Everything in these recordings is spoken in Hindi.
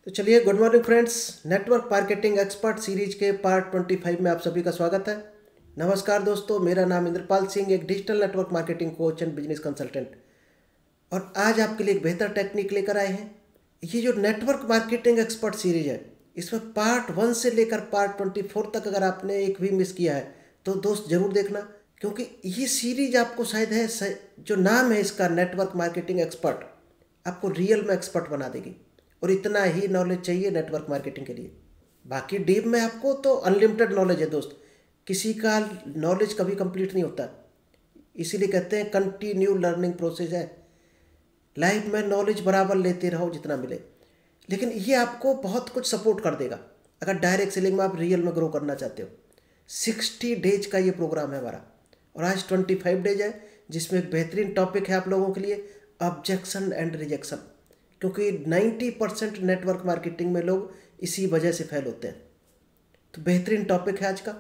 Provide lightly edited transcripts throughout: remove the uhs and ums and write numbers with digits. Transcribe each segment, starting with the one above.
तो चलिए, good morning friends. Network marketing expert series के पार्ट 25 में आप सभी का स्वागत है। नमस्कार दोस्तों, मेरा नाम इंद्रपाल सिंह, एक digital network marketing coach and business consultant, और आज आपके लिए एक बेहतर टेक्निक लेकर आए हैं। ये जो नेटवर्क मार्केटिंग एक्सपर्ट सीरीज है, इसमें पार्ट 1 से लेकर पार्ट 24 तक अगर आपने एक भी मिस किया है तो दोस्त ज़रूर देखना, क्योंकि ये सीरीज आपको शायद है जो नाम है इसका नेटवर्क मार्केटिंग एक्सपर्ट, आपको रियल में एक्सपर्ट बना देगी। और इतना ही नॉलेज चाहिए नेटवर्क मार्केटिंग के लिए। बाकी डीप में आपको तो अनलिमिटेड नॉलेज है दोस्त, किसी का नॉलेज कभी कंप्लीट नहीं होता, इसीलिए कहते हैं कंटिन्यू लर्निंग प्रोसेस है। लाइफ में नॉलेज बराबर लेते रहो जितना मिले, लेकिन ये आपको बहुत कुछ सपोर्ट कर देगा अगर डायरेक्ट सेलिंग में आप रियल में ग्रो करना चाहते हो। 60 डेज का ये प्रोग्राम है हमारा, और आज 25 डेज है, जिसमें एक बेहतरीन टॉपिक है आप लोगों के लिए, ऑब्जेक्शन एंड रिजेक्शन। क्योंकि 90% नेटवर्क मार्केटिंग में लोग इसी वजह से फेल होते हैं। तो बेहतरीन टॉपिक है आज का।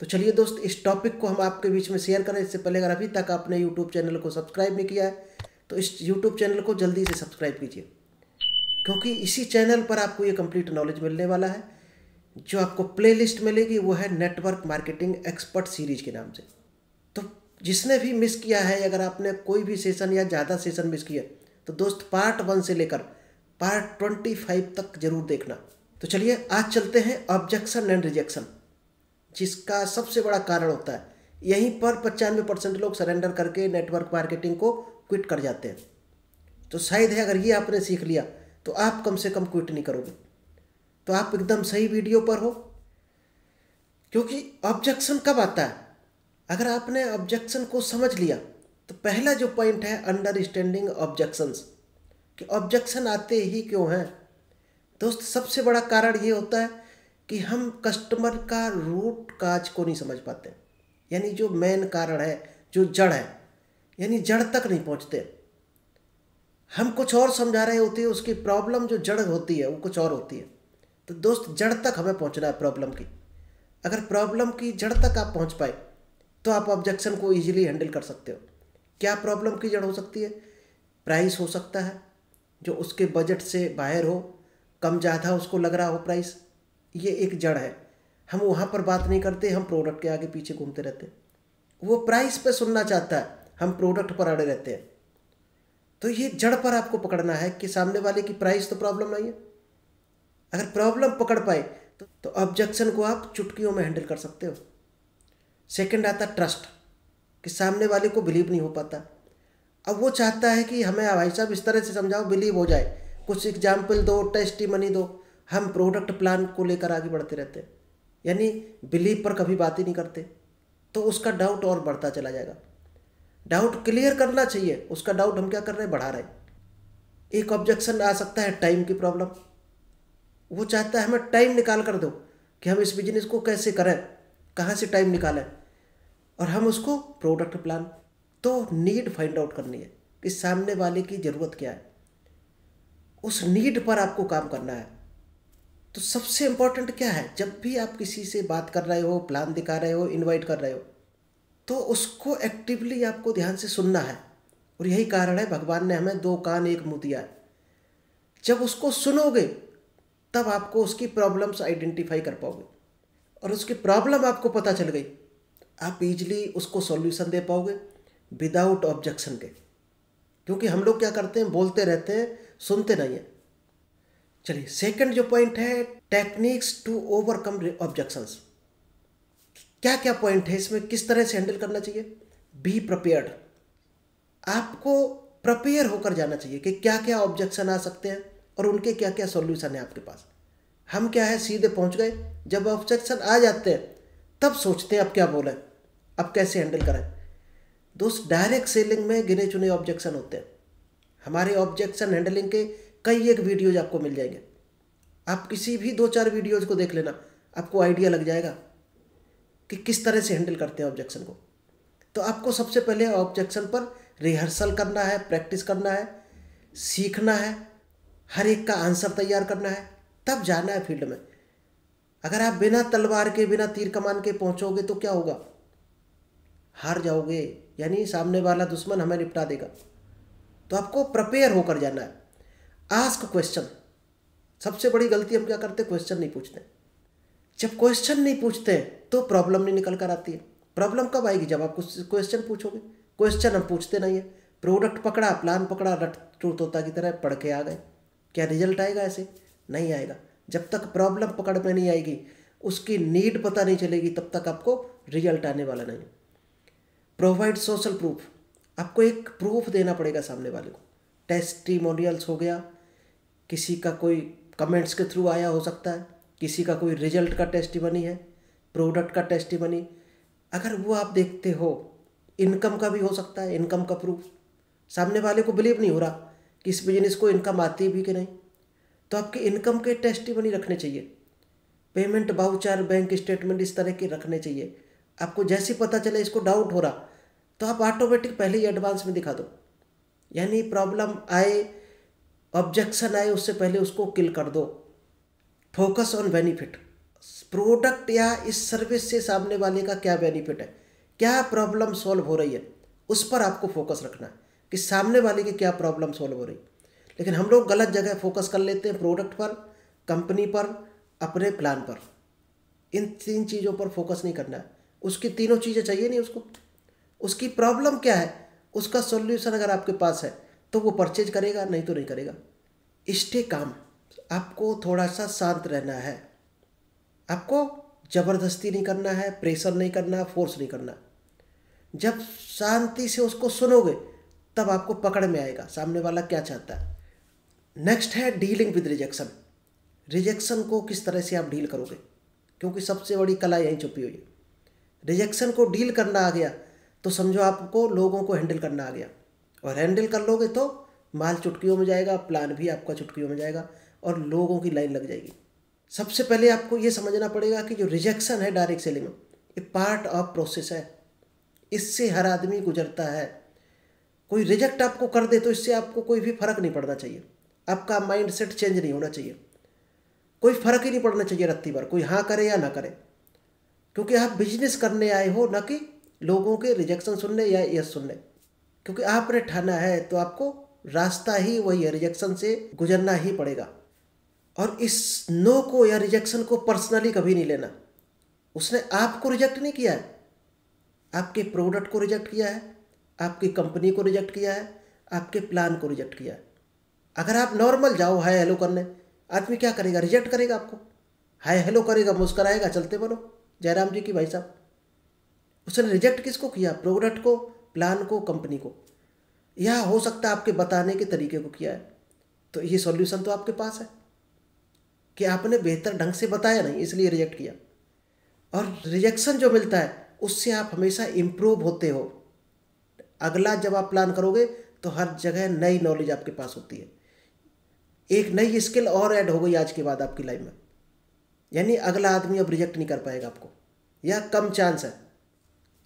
तो चलिए दोस्त, इस टॉपिक को हम आपके बीच में शेयर करें। इससे पहले अगर अभी तक आपने यूट्यूब चैनल को सब्सक्राइब नहीं किया है तो इस यूट्यूब चैनल को जल्दी से सब्सक्राइब कीजिए, क्योंकि इसी चैनल पर आपको ये कंप्लीट नॉलेज मिलने वाला है। जो आपको प्लेलिस्ट मिलेगी वो है नेटवर्क मार्केटिंग एक्सपर्ट सीरीज के नाम से। तो जिसने भी मिस किया है, अगर आपने कोई भी सेशन या ज़्यादा सेशन मिस किया तो दोस्त पार्ट 1 से लेकर पार्ट 25 तक जरूर देखना। तो चलिए आज चलते हैं ऑब्जेक्शन एंड रिजेक्शन, जिसका सबसे बड़ा कारण होता है यहीं पर 95% लोग सरेंडर करके नेटवर्क मार्केटिंग को क्विट कर जाते हैं। तो शायद है अगर ये आपने सीख लिया तो आप कम से कम क्विट नहीं करोगे। तो आप एकदम सही वीडियो पर हो, क्योंकि ऑब्जेक्शन कब आता है? अगर आपने ऑब्जेक्शन को समझ लिया तो पहला जो पॉइंट है अंडरस्टैंडिंग ऑब्जेक्शंस, कि ऑब्जेक्शन आते ही क्यों हैं। दोस्त, सबसे बड़ा कारण ये होता है कि हम कस्टमर का रूट काज को नहीं समझ पाते, यानी जो मेन कारण है, जो जड़ है, यानी जड़ तक नहीं पहुंचते। हम कुछ और समझा रहे होते हैं, उसकी प्रॉब्लम जो जड़ होती है वो कुछ और होती है। तो दोस्त, जड़ तक हमें पहुंचना है प्रॉब्लम की। अगर प्रॉब्लम की जड़ तक आप पहुंच पाए तो आप ऑब्जेक्शन को ईजिली हैंडल कर सकते हो। क्या प्रॉब्लम की जड़ हो सकती है? प्राइस हो सकता है, जो उसके बजट से बाहर हो, कम ज़्यादा उसको लग रहा हो प्राइस, ये एक जड़ है। हम वहाँ पर बात नहीं करते, हम प्रोडक्ट के आगे पीछे घूमते रहते हैं। वो प्राइस पे सुनना चाहता है, हम प्रोडक्ट पर अड़े रहते हैं। तो ये जड़ पर आपको पकड़ना है कि सामने वाले की प्राइस तो प्रॉब्लम नहीं है। अगर प्रॉब्लम पकड़ पाए तो ऑब्जेक्शन को आप चुटकियों में हैंडल कर सकते हो। सेकंड आता ट्रस्ट, कि सामने वाले को बिलीव नहीं हो पाता। अब वो चाहता है कि हमें भाई साहब इस तरह से समझाओ बिलीव हो जाए, कुछ एग्जाम्पल दो, टेस्टिमनी दो। हम प्रोडक्ट प्लान को लेकर आगे बढ़ते रहते हैं, यानी बिलीव पर कभी बात ही नहीं करते। तो उसका डाउट और बढ़ता चला जाएगा। डाउट क्लियर करना चाहिए, उसका डाउट हम क्या कर रहे हैं, बढ़ा रहे हैं। एक ऑब्जेक्शन आ सकता है टाइम की प्रॉब्लम। वो चाहता है हमें टाइम निकाल कर दो कि हम इस बिजनेस को कैसे करें, कहाँ से टाइम निकालें, और हम उसको प्रोडक्ट प्लान। तो नीड फाइंड आउट करनी है कि सामने वाले की ज़रूरत क्या है, उस नीड पर आपको काम करना है। तो सबसे इम्पोर्टेंट क्या है, जब भी आप किसी से बात कर रहे हो, प्लान दिखा रहे हो, इनवाइट कर रहे हो, तो उसको एक्टिवली आपको ध्यान से सुनना है। और यही कारण है भगवान ने हमें 2 कान 1 मुंह दिया है। जब उसको सुनोगे तब आपको उसकी प्रॉब्लम्स आइडेंटिफाई कर पाओगे, और उसकी प्रॉब्लम आपको पता चल गई, आप इजीली उसको सॉल्यूशन दे पाओगे विदाउट ऑब्जेक्शन के। क्योंकि हम लोग क्या करते हैं, बोलते रहते हैं, सुनते नहीं हैं। चलिए, सेकंड जो पॉइंट है, टेक्निक्स टू ओवरकम ऑब्जेक्शंस। क्या क्या पॉइंट है इसमें, किस तरह से हैंडल करना चाहिए? Be prepared. आपको प्रिपेयर होकर जाना चाहिए कि क्या क्या ऑब्जेक्शन आ सकते हैं और उनके क्या क्या सॉल्यूशन है आपके पास। हम क्या है, सीधे पहुंच गए, जब ऑब्जेक्शन आ जाते हैं तब सोचते हैं अब क्या बोलें, अब कैसे हैंडल करें। दोस्त, डायरेक्ट सेलिंग में गिने चुने ऑब्जेक्शन होते हैं। हमारे ऑब्जेक्शन हैंडलिंग के कई एक वीडियोज आपको मिल जाएंगे। आप किसी भी 2-4 वीडियोज को देख लेना, आपको आइडिया लग जाएगा कि किस तरह से हैंडल करते हैं ऑब्जेक्शन को। तो आपको सबसे पहले ऑब्जेक्शन पर रिहर्सल करना है, प्रैक्टिस करना है, सीखना है, हर एक का आंसर तैयार करना है, तब जाना है फील्ड में। अगर आप बिना तलवार के, बिना तीर कमान के पहुंचोगे तो क्या होगा, हार जाओगे, यानी सामने वाला दुश्मन हमें निपटा देगा। तो आपको प्रिपेयर होकर जाना है। आस्क क्वेश्चन, सबसे बड़ी गलती हम क्या करते हैं, क्वेश्चन नहीं पूछते। जब क्वेश्चन नहीं पूछते तो प्रॉब्लम नहीं निकल कर आती है। प्रॉब्लम कब आएगी, जब आप कुछ क्वेश्चन पूछोगे। क्वेश्चन हम पूछते नहीं है। प्रोडक्ट पकड़ा, प्लान पकड़ा, रट तोता की तरह पढ़ के आ गए, क्या रिजल्ट आएगा? ऐसे नहीं आएगा। जब तक प्रॉब्लम पकड़ में नहीं आएगी, उसकी नीड पता नहीं चलेगी, तब तक आपको रिजल्ट आने वाला नहीं। प्रोवाइड सोशल प्रूफ, आपको एक प्रूफ देना पड़ेगा सामने वाले को। टेस्टिमोनियल्स हो गया, किसी का कोई कमेंट्स के थ्रू आया हो सकता है, किसी का कोई रिजल्ट का टेस्टिमनी है, प्रोडक्ट का टेस्टिमनी, अगर वो आप देखते हो। इनकम का भी हो सकता है, इनकम का प्रूफ। सामने वाले को बिलीव नहीं हो रहा कि इस बिजनेस को इनकम आती भी कि नहीं, तो आपके इनकम के टेस्टिमनी रखने चाहिए। पेमेंट वाउचर, बैंक स्टेटमेंट, इस तरह के रखने चाहिए। आपको जैसे पता चले इसको डाउट हो रहा, तो आप ऑटोमेटिक पहले ही एडवांस में दिखा दो। यानी प्रॉब्लम आए, ऑब्जेक्शन आए, उससे पहले उसको किल कर दो। फोकस ऑन बेनिफिट, प्रोडक्ट या इस सर्विस से सामने वाले का क्या बेनिफिट है, क्या प्रॉब्लम सॉल्व हो रही है, उस पर आपको फोकस रखना है कि सामने वाले की क्या प्रॉब्लम सॉल्व हो रही। लेकिन हम लोग गलत जगह फोकस कर लेते हैं, प्रोडक्ट पर, कंपनी पर, अपने प्लान पर। इन 3 चीज़ों पर फोकस नहीं करना है। उसकी तीनों चीज़ें चाहिए नहीं उसको। उसकी प्रॉब्लम क्या है, उसका सॉल्यूशन अगर आपके पास है तो वो परचेज करेगा, नहीं तो नहीं करेगा। स्टे काम, आपको थोड़ा सा शांत रहना है। आपको ज़बरदस्ती नहीं करना है, प्रेशर नहीं करना, फोर्स नहीं करना। जब शांति से उसको सुनोगे तब आपको पकड़ में आएगा सामने वाला क्या चाहता है। नेक्स्ट है डीलिंग विद रिजेक्शन। रिजेक्शन को किस तरह से आप डील करोगे, क्योंकि सबसे बड़ी कला यहीं छुपी हुई है। रिजेक्शन को डील करना आ गया तो समझो आपको लोगों को हैंडल करना आ गया, और हैंडल कर लोगे तो माल चुटकियों में जाएगा, प्लान भी आपका चुटकियों में जाएगा, और लोगों की लाइन लग जाएगी। सबसे पहले आपको ये समझना पड़ेगा कि जो रिजेक्शन है डायरेक्ट सेलिंग में, ये पार्ट ऑफ प्रोसेस है। इससे हर आदमी गुजरता है। कोई रिजेक्ट आपको कर दे तो इससे आपको कोई भी फर्क नहीं पड़ना चाहिए। आपका माइंड सेट चेंज नहीं होना चाहिए। कोई फर्क ही नहीं पड़ना चाहिए रत्ती भर, कोई हाँ करे या ना करे, क्योंकि आप बिजनेस करने आए हो, ना कि लोगों के रिजेक्शन सुनने या यस सुनने। क्योंकि आपने ठाना है तो आपको रास्ता ही वही है, रिजेक्शन से गुजरना ही पड़ेगा। और इस नो को या रिजेक्शन को पर्सनली कभी नहीं लेना। उसने आपको रिजेक्ट नहीं किया है, आपके प्रोडक्ट को रिजेक्ट किया है, आपकी कंपनी को रिजेक्ट किया है, आपके प्लान को रिजेक्ट किया है। अगर आप नॉर्मल जाओ हाय हेलो करने, आदमी क्या करेगा, रिजेक्ट करेगा आपको। हाय हेलो करेगा, मुस्कराएगा, चलते बनो। जयराम जी की भाई साहब, उसने रिजेक्ट किसको किया, प्रोडक्ट को, प्लान को, कंपनी को, या हो सकता है आपके बताने के तरीके को किया है। तो ये सॉल्यूशन तो आपके पास है कि आपने बेहतर ढंग से बताया नहीं, इसलिए रिजेक्ट किया। और रिजेक्शन जो मिलता है उससे आप हमेशा इम्प्रूव होते हो। अगला जब आप प्लान करोगे तो हर जगह नई नॉलेज आपके पास होती है। एक नई स्किल और ऐड हो गई आज के बाद आपकी लाइफ में, यानी अगला आदमी अब रिजेक्ट नहीं कर पाएगा आपको, या कम चांस है।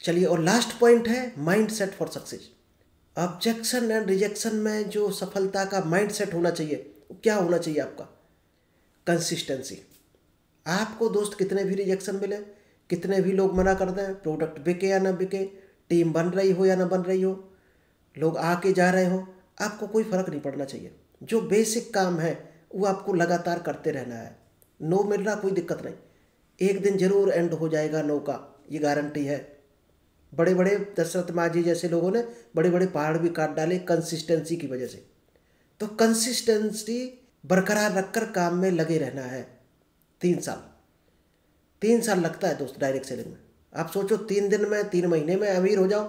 चलिए, और लास्ट पॉइंट है mind set for success. Objection and rejection में जो सफलता का माइंड सेट होना चाहिए, वो क्या होना चाहिए आपका, कंसिस्टेंसी। आपको दोस्त कितने भी रिजेक्शन मिले, कितने भी लोग मना कर दें, प्रोडक्ट बिके या ना बिके, टीम बन रही हो या ना बन रही हो, लोग आके जा रहे हो, आपको कोई फ़र्क नहीं पड़ना चाहिए। जो बेसिक काम है वो आपको लगातार करते रहना है। नो मिल रहा कोई दिक्कत नहीं, एक दिन जरूर एंड हो जाएगा नो का, ये गारंटी है। बड़े बड़े दशरथ माझी जैसे लोगों ने बड़े बड़े पहाड़ भी काट डाले कंसिस्टेंसी की वजह से। तो कंसिस्टेंसी बरकरार रखकर काम में लगे रहना है। 3 साल लगता है दोस्त डायरेक्ट सेलिंग में। आप सोचो 3 दिन में, 3 महीने में अमीर हो जाओ,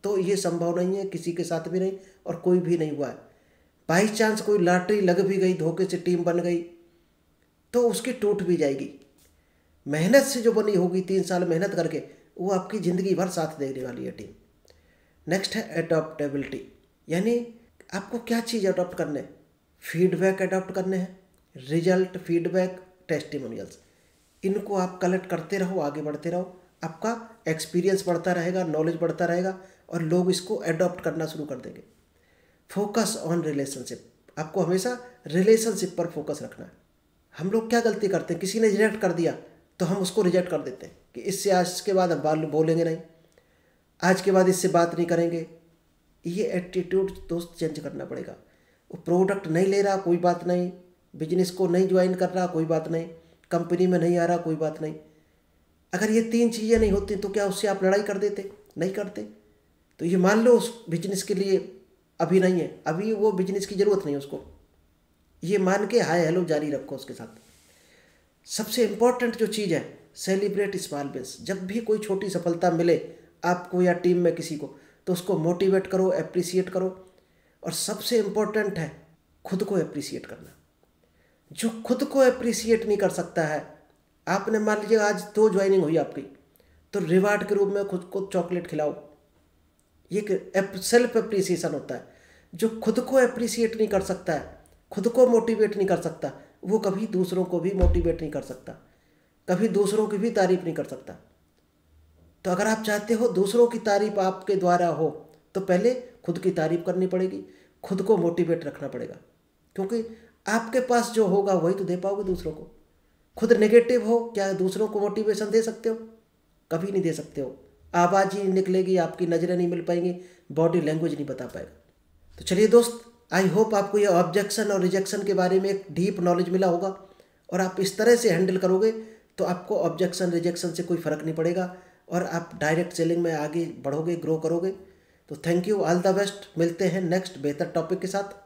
तो ये संभव नहीं है, किसी के साथ भी नहीं, और कोई भी नहीं हुआ है। बाई चांस कोई लॉटरी लग भी गई, धोखे से टीम बन गई, तो उसकी टूट भी जाएगी। मेहनत से जो बनी होगी 3 साल मेहनत करके, वो आपकी ज़िंदगी भर साथ देने वाली है टीम। नेक्स्ट है एडॉप्टेबिलिटी, यानी आपको क्या चीज़ अडॉप्ट करने, फीडबैक अडॉप्ट करने हैं, रिजल्ट, फीडबैक, टेस्टिमोनियल्स, इनको आप कलेक्ट करते रहो, आगे बढ़ते रहो। आपका एक्सपीरियंस बढ़ता रहेगा, नॉलेज बढ़ता रहेगा, और लोग इसको अडॉप्ट करना शुरू कर देंगे। फोकस ऑन रिलेशनशिप, आपको हमेशा रिलेशनशिप पर फोकस रखना है। हम लोग क्या गलती करते हैं, किसी ने रिजेक्ट कर दिया तो हम उसको रिजेक्ट कर देते हैं कि इससे आज के बाद हम बोलेंगे नहीं, आज के बाद इससे बात नहीं करेंगे। ये एटीट्यूड दोस्त चेंज करना पड़ेगा। वो प्रोडक्ट नहीं ले रहा, कोई बात नहीं, बिजनेस को नहीं ज्वाइन कर रहा कोई बात नहीं, कंपनी में नहीं आ रहा कोई बात नहीं। अगर ये 3 चीज़ें नहीं होती तो क्या उससे आप लड़ाई कर देते? नहीं करते। तो ये मान लो उस बिजनेस के लिए अभी नहीं है, अभी वो बिजनेस की ज़रूरत नहीं है उसको, ये मान के हाय हेलो जारी रखो उसके साथ। सबसे इम्पोर्टेंट जो चीज़ है, सेलिब्रेट स्मॉल विंस। जब भी कोई छोटी सफलता मिले आपको या टीम में किसी को, तो उसको मोटिवेट करो, अप्रिसिएट करो। और सबसे इम्पोर्टेंट है खुद को अप्रिसिएट करना। जो खुद को अप्रिसिएट नहीं कर सकता है, आपने मान लीजिए आज 2 ज्वाइनिंग हुई आपकी, तो रिवार्ड के रूप में खुद को चॉकलेट खिलाओ। ये सेल्फ अप्रिसिएशन होता है। जो खुद को अप्रिसिएट नहीं कर सकता है, खुद को मोटिवेट नहीं कर सकता, वो कभी दूसरों को भी मोटिवेट नहीं कर सकता, कभी दूसरों की भी तारीफ नहीं कर सकता। तो अगर आप चाहते हो दूसरों की तारीफ आपके द्वारा हो, तो पहले खुद की तारीफ करनी पड़ेगी, खुद को मोटिवेट रखना पड़ेगा। क्योंकि आपके पास जो होगा वही तो दे पाओगे दूसरों को। खुद नेगेटिव हो, क्या दूसरों को मोटिवेशन दे सकते हो? कभी नहीं दे सकते हो। आवाज़ ही निकलेगी, आपकी नज़रें नहीं मिल पाएंगी, बॉडी लैंग्वेज नहीं बता पाएगा। तो चलिए दोस्त, आई होप आपको ये ऑब्जेक्शन और रिजेक्शन के बारे में एक डीप नॉलेज मिला होगा, और आप इस तरह से हैंडल करोगे तो आपको ऑब्जेक्शन रिजेक्शन से कोई फ़र्क नहीं पड़ेगा, और आप डायरेक्ट सेलिंग में आगे बढ़ोगे, ग्रो करोगे। तो thank you, all the best. मिलते हैं नेक्स्ट बेहतर टॉपिक के साथ।